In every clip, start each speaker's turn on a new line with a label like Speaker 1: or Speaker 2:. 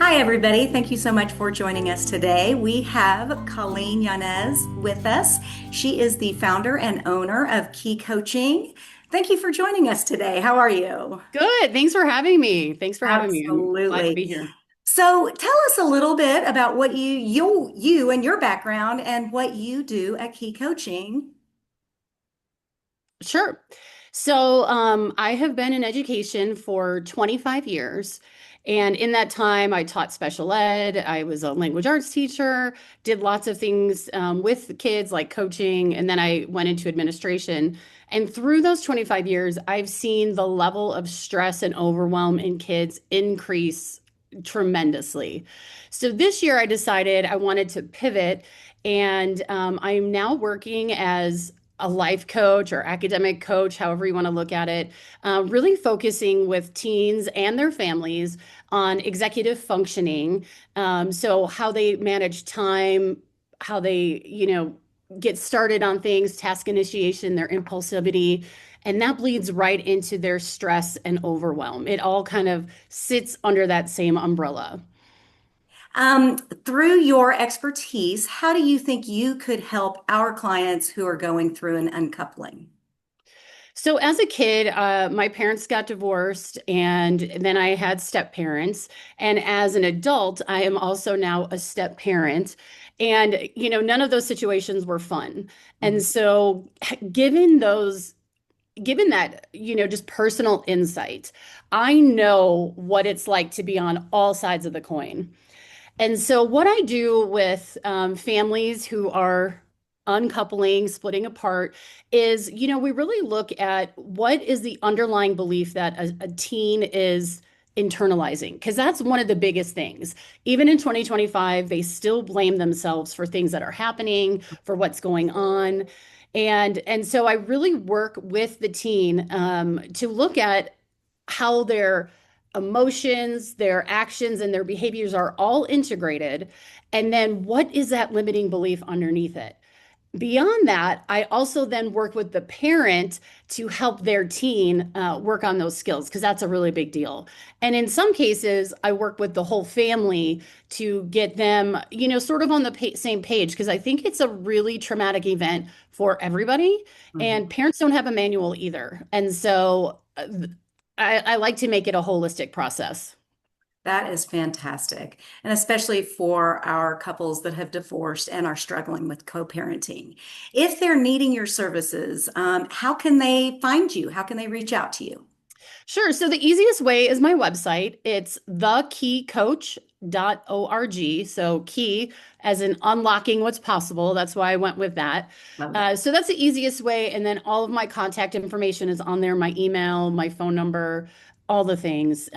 Speaker 1: Hi, everybody. Thank you so much for joining us today. We have Colleen Yanez with us. She is the founder and owner of Key Coaching. Thank you for joining us today. How are you?
Speaker 2: Good. Thanks for having me. Thanks for having me. I'm glad to
Speaker 1: Absolutely.
Speaker 2: be here.
Speaker 1: So, tell us a little bit about what you and your background and what you do at Key Coaching.
Speaker 2: Sure. I have been in education for 25 years. And in that time, I taught special ed. I was a language arts teacher, did lots of things with the kids, like coaching. And then I went into administration. And through those 25 years, I've seen the level of stress and overwhelm in kids increase tremendously. So this year, I decided I wanted to pivot. And I'm now working as a life coach or academic coach, however you want to look at it, really focusing with teens and their families on executive functioning. So how they manage time, how they, get started on things, task initiation, their impulsivity. And that bleeds right into their stress and overwhelm. It all kind of sits under that same umbrella.
Speaker 1: Through your expertise, how do you think you could help our clients who are going through an uncoupling?
Speaker 2: So as a kid, my parents got divorced, and then I had step parents. And as an adult, I am also now a step parent. And, none of those situations were fun. And so, given those, given that, just personal insight, I know what it's like to be on all sides of the coin. And so, what I do with families who are uncoupling, splitting apart, is, we really look at what is the underlying belief that a teen is internalizing, because that's one of the biggest things. Even in 2025, they still blame themselves for things that are happening, for what's going on. And so I really work with the teen to look at how their emotions, their actions, and their behaviors are all integrated. And then what is that limiting belief underneath it? Beyond that, I also then work with the parent to help their teen work on those skills because that's a really big deal. And in some cases, I work with the whole family to get them, sort of on the same page because I think it's a really traumatic event for everybody.
Speaker 1: Mhm.
Speaker 2: And parents don't have a manual either. And so I like to make it a holistic process.
Speaker 1: That is fantastic. And especially for our couples that have divorced and are struggling with co-parenting. If they're needing your services, how can they find you? How can they reach out to you?
Speaker 2: Sure. So the easiest way is my website. It's thekeycoach.org. So key as in unlocking what's possible. That's why I went with that.
Speaker 1: Love that.
Speaker 2: So that's the easiest way. And then all of my contact information is on there, my email, my phone number, all the things.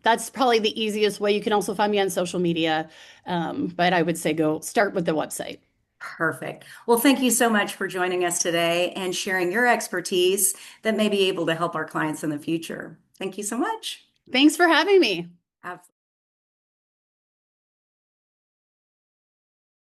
Speaker 2: That's probably the easiest way. You can also find me on social media. But I would say go start with the website.
Speaker 1: Perfect. Well, thank you so much for joining us today and sharing your expertise that may be able to help our clients in the future. Thank you so much.
Speaker 2: Thanks for having me.
Speaker 1: Absolutely.